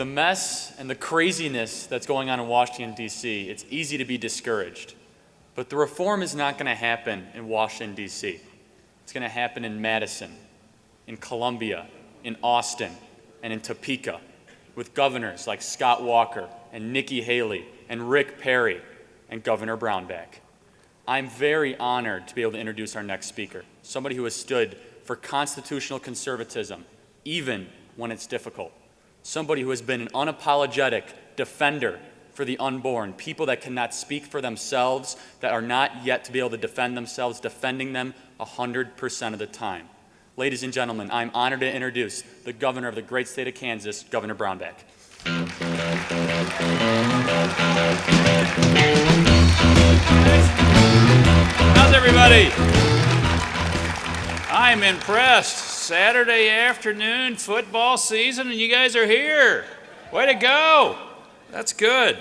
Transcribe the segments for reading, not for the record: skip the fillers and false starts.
the mess and the craziness that's going on in Washington, D.C., it's easy to be discouraged. But the reform is not going to happen in Washington, D.C. It's going to happen in Madison, in Columbia, in Austin, and in Topeka, with governors like Scott Walker and Nikki Haley and Rick Perry and Governor Brownback. I'm very honored to be able to introduce our next speaker, somebody who has stood for constitutional conservatism, even when it's difficult. Somebody who has been an unapologetic defender for the unborn, people that cannot speak for themselves, that are not yet to be able to defend themselves, defending them 100% of the time. Ladies and gentlemen, I'm honored to introduce the governor of the great state of Kansas, Governor Brownback. How's everybody? I'm impressed. Saturday afternoon football season and you guys are here. Way to go. That's good.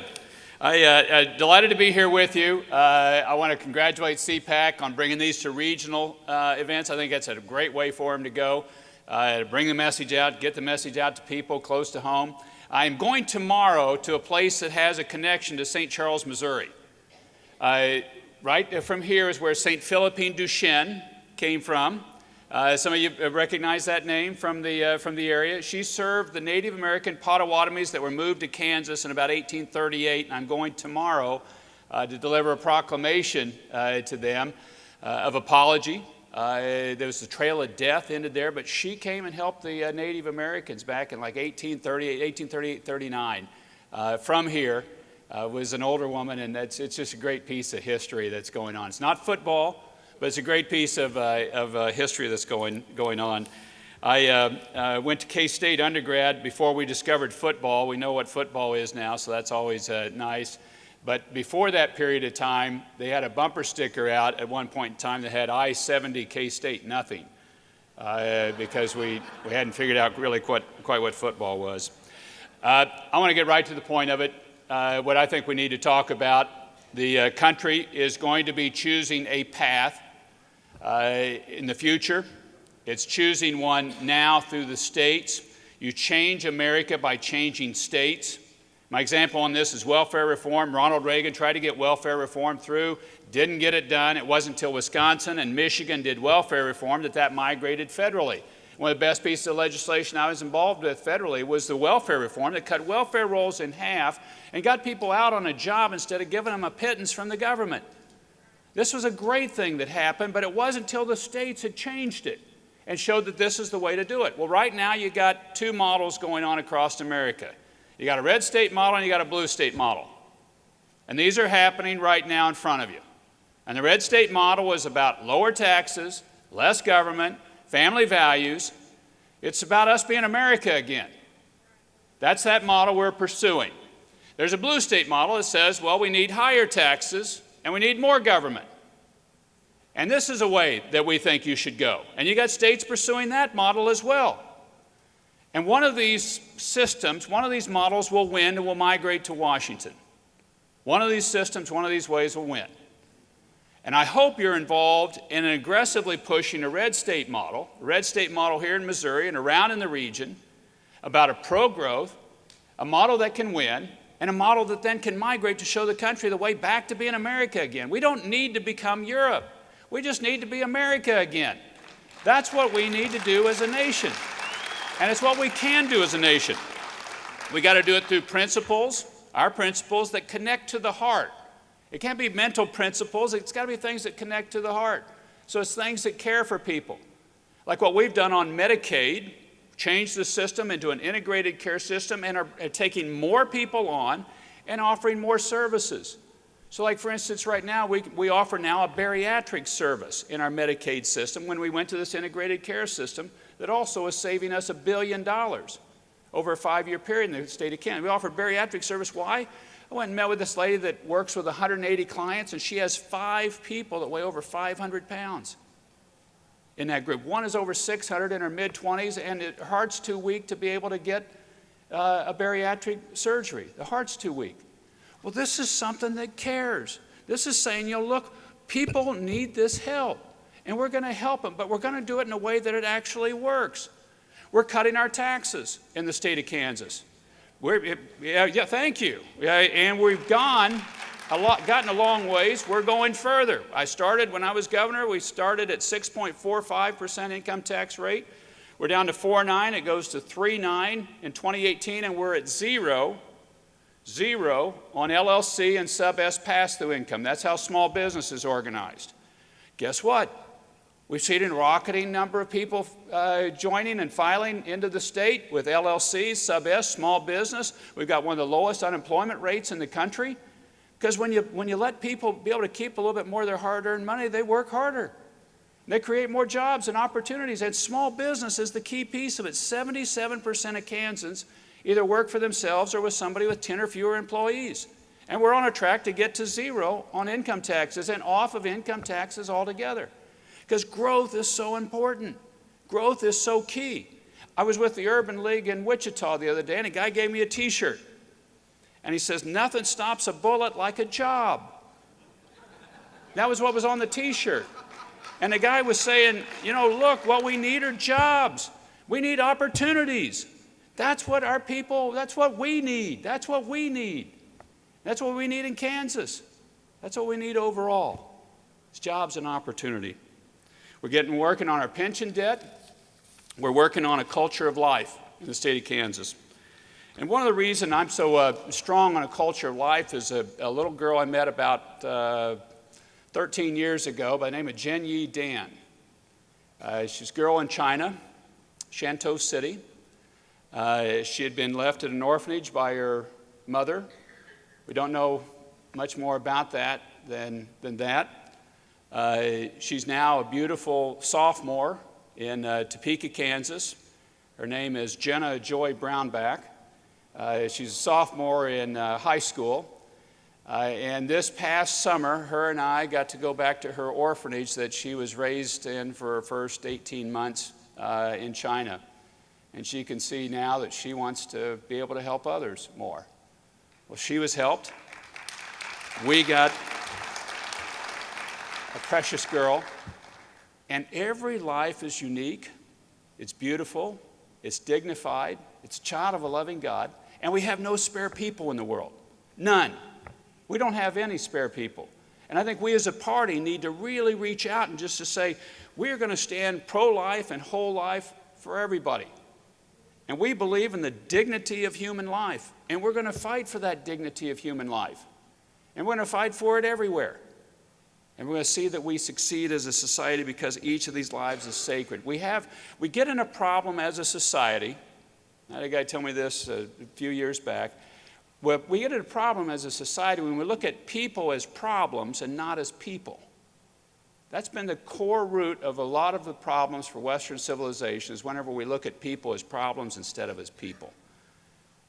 I'm delighted to be here with you. I want to congratulate CPAC on bringing these to regional events. I think that's a great way for them to go, to bring the message out, get the message out to people close to home. I'm going tomorrow to a place that has a connection to St. Charles, Missouri. Right from here is where St. Philippine Duchesne came from. Some of you recognize that name from the area. She served the Native American Potawatomis that were moved to Kansas in about 1838, and I'm going tomorrow to deliver a proclamation to them of apology. There was the Trail of Death ended there, but she came and helped the Native Americans back in like 1838, 39. From here was an older woman, and it's just a great piece of history that's going on. It's not football, but it's a great piece of history that's going on. I went to K-State undergrad before we discovered football. We know what football is now, so that's always nice. But before that period of time, they had a bumper sticker out at one point in time that had I-70 K-State nothing, because we hadn't figured out really quite what football was. I want to get right to the point of it. What I think we need to talk about, the country is going to be choosing a path in the future. It's choosing one now through the states. You change America by changing states. My example on this is welfare reform. Ronald Reagan tried to get welfare reform through, didn't get it done. It wasn't until Wisconsin and Michigan did welfare reform that migrated federally. One of the best pieces of legislation I was involved with federally was the welfare reform that cut welfare rolls in half and got people out on a job instead of giving them a pittance from the government. This was a great thing that happened, but it wasn't until the states had changed it and showed that this is the way to do it. Well, right now you got two models going on across America. You got a red state model and you got a blue state model. And these are happening right now in front of you. And the red state model is about lower taxes, less government, family values. It's about us being America again. That's that model we're pursuing. There's a blue state model that says, well, we need higher taxes and we need more government. And this is a way that we think you should go. And you got states pursuing that model as well. And one of these systems, one of these models will win and will migrate to Washington. One of these systems, one of these ways will win. And I hope you're involved in aggressively pushing a red state model here in Missouri and around in the region, about a pro-growth, a model that can win, and a model that then can migrate to show the country the way back to being America again. We don't need to become Europe. We just need to be America again. That's what we need to do as a nation. And it's what we can do as a nation. We got to do it through principles, our principles that connect to the heart. It can't be mental principles. It's got to be things that connect to the heart. So it's things that care for people. Like what we've done on Medicaid, changed the system into an integrated care system and are taking more people on and offering more services. So like for instance, right now, we offer now a bariatric service in our Medicaid system when we went to this integrated care system that also is saving us $1 billion over a 5-year period in the state of Kansas. We offer bariatric service. Why? I went and met with this lady that works with 180 clients, and she has 5 people that weigh over 500 pounds in that group. One is over 600 in her mid-20s, and her heart's too weak to be able to get a bariatric surgery. The heart's too weak. Well, this is something that cares. This is saying, you know, look, people need this help, and we're going to help them, but we're going to do it in a way that it actually works. We're cutting our taxes in the state of Kansas Yeah, thank you. Yeah, and we've gotten a long ways. We're going further. When I was governor, we started at 6.45% income tax rate. We're down to 4.9. It goes to 3.9 in 2018, and we're at zero on LLC and sub-S pass-through income. That's how small business is organized. Guess what? We've seen a rocketing number of people joining and filing into the state with LLCs, sub-S, small business. We've got one of the lowest unemployment rates in the country. Because when you let people be able to keep a little bit more of their hard-earned money, they work harder. They create more jobs and opportunities. And small business is the key piece of it. 77% of Kansans either work for themselves or with somebody with 10 or fewer employees. And we're on a track to get to zero on income taxes and off of income taxes altogether. Because growth is so important. Growth is so key. I was with the Urban League in Wichita the other day, and a guy gave me a T-shirt. And he says, "Nothing stops a bullet like a job." That was what was on the T-shirt. And the guy was saying, look, what we need are jobs. We need opportunities. That's what we need. That's what we need. That's what we need in Kansas. That's what we need overall. It's jobs and opportunity. We're working on our pension debt. We're working on a culture of life in the state of Kansas. And one of the reasons I'm so strong on a culture of life is a little girl I met about 13 years ago by the name of Jen Yi Dan. She's a girl in China, Shantou City. She had been left at an orphanage by her mother. We don't know much more about that than that. She's now a beautiful sophomore in Topeka, Kansas. Her name is Jenna Joy Brownback. She's a sophomore in high school. And this past summer, her and I got to go back to her orphanage that she was raised in for her first 18 months in China. And she can see now that she wants to be able to help others more. Well, she was helped. We got a precious girl. And every life is unique. It's beautiful. It's dignified. It's a child of a loving God. And we have no spare people in the world. None. We don't have any spare people. And I think we as a party need to really reach out and just to say, we're going to stand pro-life and whole life for everybody. And we believe in the dignity of human life. And we're going to fight for that dignity of human life. And we're going to fight for it everywhere. And we're going to see that we succeed as a society because each of these lives is sacred. We get in a problem as a society. I had a guy tell me this a few years back. Well, we get in a problem as a society when we look at people as problems and not as people. That's been the core root of a lot of the problems for Western civilization is whenever we look at people as problems instead of as people.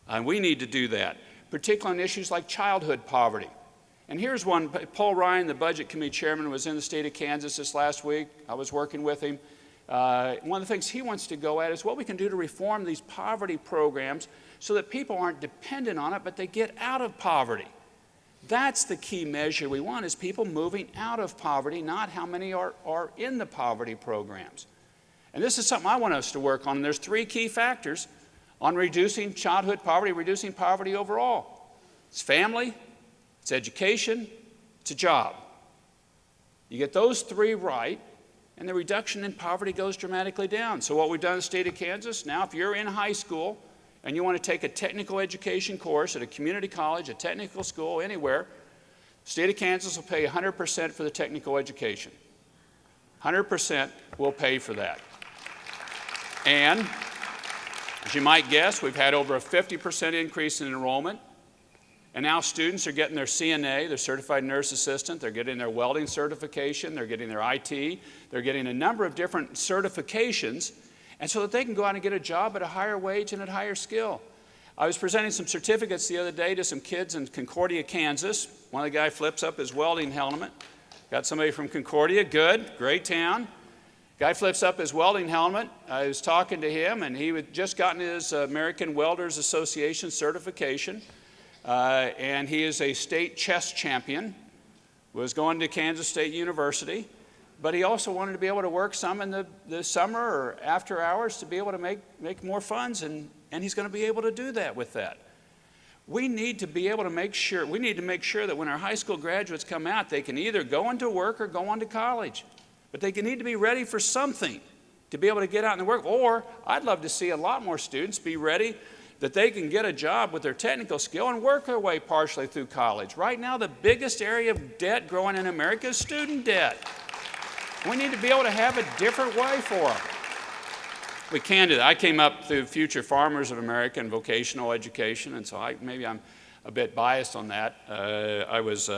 And we need to do that, particularly on issues like childhood poverty. And here's one. Paul Ryan, the Budget Committee Chairman, was in the state of Kansas this last week. I was working with him. One of the things he wants to go at is what we can do to reform these poverty programs so that people aren't dependent on it, but they get out of poverty. That's the key measure we want, is people moving out of poverty, not how many are in the poverty programs. And this is something I want us to work on. And there's 3 key factors on reducing childhood poverty, reducing poverty overall. It's family, it's education, it's a job. You get those 3 right, and the reduction in poverty goes dramatically down. So what we've done in the state of Kansas, now if you're in high school and you want to take a technical education course at a community college, a technical school, anywhere, the state of Kansas will pay 100% for the technical education. 100% will pay for that. And as you might guess, we've had over a 50% increase in enrollment. And now students are getting their CNA, their Certified Nurse Assistant, they're getting their welding certification, they're getting their IT, they're getting a number of different certifications, and so that they can go out and get a job at a higher wage and at higher skill. I was presenting some certificates the other day to some kids in Concordia, Kansas. One of the guys flips up his welding helmet. Got somebody from Concordia, good, great town. Guy flips up his welding helmet. I was talking to him, and he had just gotten his American Welders Association certification. And he is a state chess champion, was going to Kansas State University, but he also wanted to be able to work some in the summer or after hours to be able to make more funds, and he's going to be able to do that with that. we need to be able to make sure that when our high school graduates come out, they can either go into work or go on to college. But they need to be ready for something to be able to get out and work. Or I'd love to see a lot more students be ready that they can get a job with their technical skill and work their way partially through college. Right now, the biggest area of debt growing in America is student debt. We need to be able to have a different way for them. We can do that. I came up through Future Farmers of America and vocational education, and so maybe I'm a bit biased on that. I was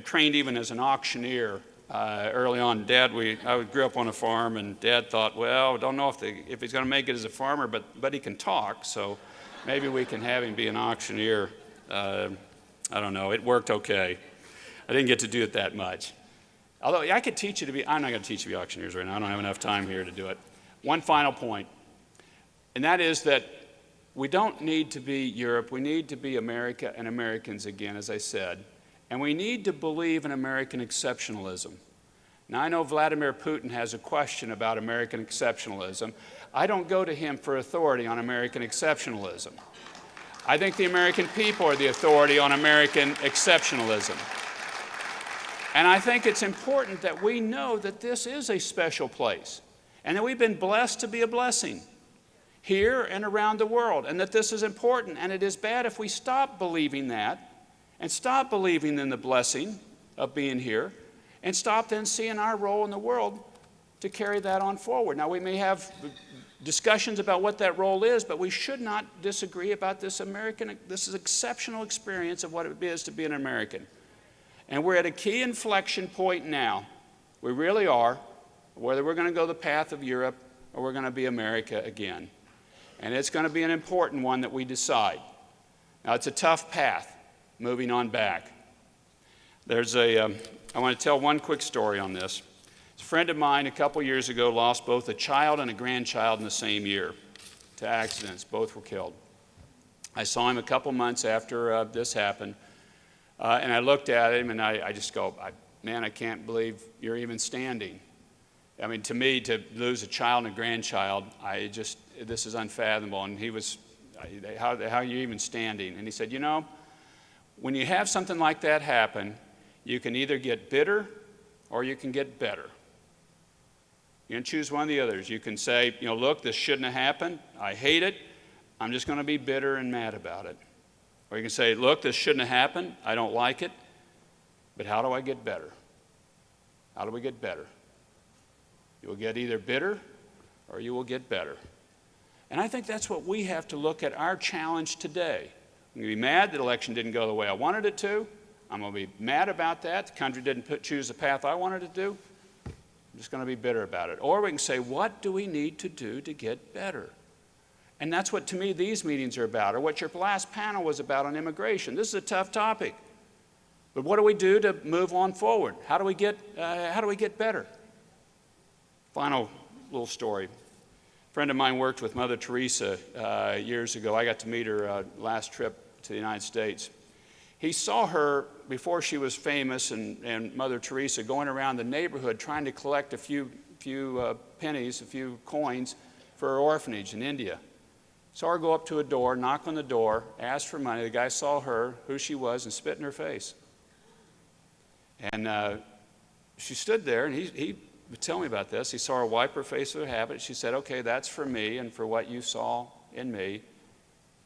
trained even as an auctioneer early on. I grew up on a farm, and Dad thought, well, I don't know if he's going to make it as a farmer, but he can talk, so maybe we can have him be an auctioneer. I don't know. It worked okay. I didn't get to do it that much. Although I could teach you to be, I'm not going to teach you to be auctioneers right now. I don't have enough time here to do it. One final point, and that is that we don't need to be Europe. We need to be America and Americans again, as I said. And we need to believe in American exceptionalism. Now, I know Vladimir Putin has a question about American exceptionalism. I don't go to him for authority on American exceptionalism. I think the American people are the authority on American exceptionalism. And I think it's important that we know that this is a special place, and that we've been blessed to be a blessing here and around the world, and that this is important. And it is bad if we stop believing that, and stop believing in the blessing of being here, and stop then seeing our role in the world to carry that on forward. Now, we may have discussions about what that role is, but we should not disagree about this exceptional experience of what it is to be an American. And we're at a key inflection point now. We really are, whether we're going to go the path of Europe or we're going to be America again. And it's going to be an important one that we decide. Now, it's a tough path moving on back. I want to tell one quick story on this. A friend of mine a couple years ago lost both a child and a grandchild in the same year to accidents. Both were killed. I saw him a couple months after this happened, and I looked at him and I just go, man, I can't believe you're even standing. I mean, to me, to lose a child and a grandchild, this is unfathomable. And he was, how are you even standing? And he said, when you have something like that happen, you can either get bitter or you can get better. You can choose one of the others. You can say, look, this shouldn't have happened. I hate it. I'm just going to be bitter and mad about it. Or you can say, look, this shouldn't have happened. I don't like it. But how do I get better? How do we get better? You will get either bitter or you will get better. And I think that's what we have to look at our challenge today. I'm going to be mad that the election didn't go the way I wanted it to. I'm going to be mad about that. The country didn't choose the path I wanted it to do. I'm just going to be bitter about it. Or we can say, what do we need to do to get better? And that's what, to me, these meetings are about, or what your last panel was about on immigration. This is a tough topic. But what do we do to move on forward? How do we get better? Final little story. A friend of mine worked with Mother Teresa years ago. I got to meet her last trip to the United States. He saw her before she was famous and Mother Teresa going around the neighborhood trying to collect a few pennies, a few coins for her orphanage in India. Saw her go up to a door, knock on the door, ask for money. The guy saw her, who she was, and spit in her face. And she stood there, and he would tell me about this. He saw her wipe her face with her habit. She said, okay, that's for me and for what you saw in me,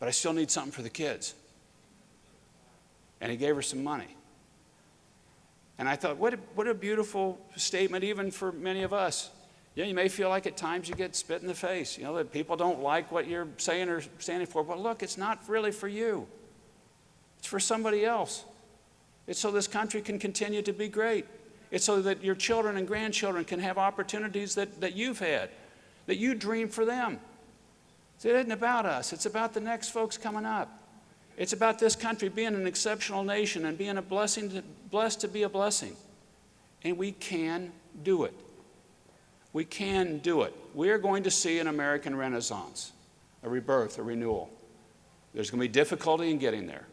but I still need something for the kids. And he gave her some money. And I thought, what a beautiful statement even for many of us. You may feel like at times you get spit in the face. That people don't like what you're saying or standing for. But look, it's not really for you. It's for somebody else. It's so this country can continue to be great. It's so that your children and grandchildren can have opportunities that you've had, that you dream for them. So it isn't about us. It's about the next folks coming up. It's about this country being an exceptional nation and being a blessing, blessed to be a blessing. And we can do it. We can do it. We are going to see an American Renaissance, a rebirth, a renewal. There's going to be difficulty in getting there.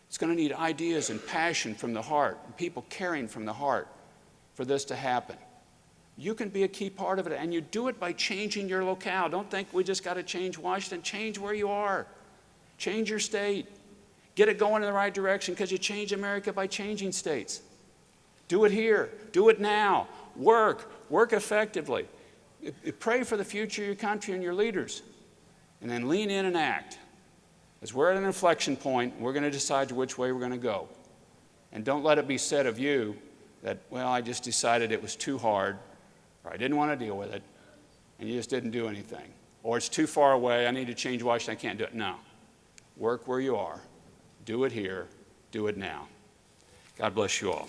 It's going to need ideas and passion from the heart, and people caring from the heart for this to happen. You can be a key part of it, and you do it by changing your locale. Don't think we just got to change Washington. Change where you are. Change your state. Get it going in the right direction, because you change America by changing states. Do it here. Do it now. Work effectively. Pray for the future of your country and your leaders. And then lean in and act. As we're at an inflection point, we're going to decide which way we're going to go. And don't let it be said of you that, well, I just decided it was too hard, or I didn't want to deal with it, and you just didn't do anything. Or it's too far away, I need to change Washington, I can't do it. No. Work where you are. Do it here. Do it now. God bless you all.